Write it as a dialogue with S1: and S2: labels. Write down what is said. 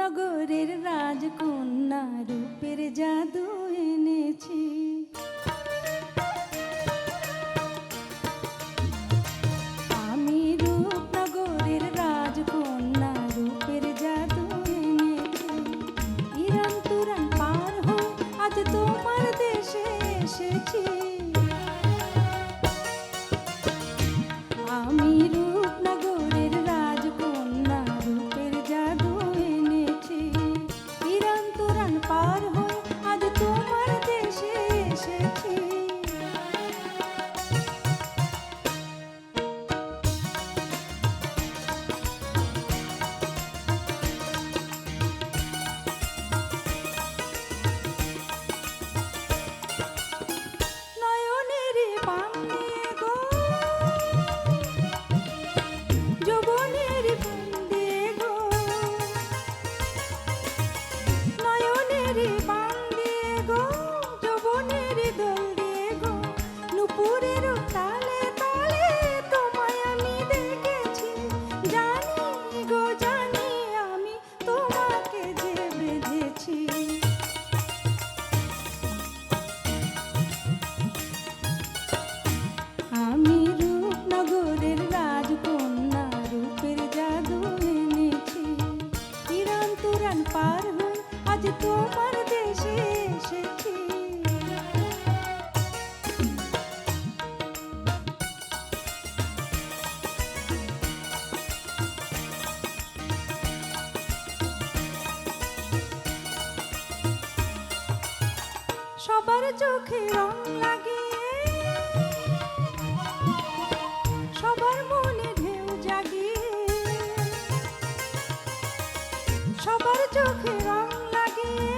S1: রূপনগরের রাজকন্যা রূপের জাদু এনেছি। আমি রূপনগরের রাজকন্যা রূপের জাদু এনেছি। ইরান তুরান পার হয়ে আজ তোমার দেশে এসেছি। আমি রূপনগরের রাজকন্যা রূপের জাদু এনেছি। ইরান তুরান পার হয়ে আজ তোমার দেশে এসেছি। নয়নের পান দিয়ে গো যৌবনের পান দিয়ে গো, নয়নের পান দিয়ে গো যৌবনের দোল দিয়ে গো, নুপুরের তালে তালে তোমায় আমি দেখেছি। জানি গো জানি আমি তোমাকে যে বেঁধেছি। আমি রূপনগরের রাজকন্যা রূপের জাদু এনেছি। ইরান তুরান পার হয়ে আজ তোমার দেশে এসেছি। সবার চোখে রং লাগিয়ে সবার মনে ঢেউ জাগিয়ে, সবার চোখে রং লাগিয়ে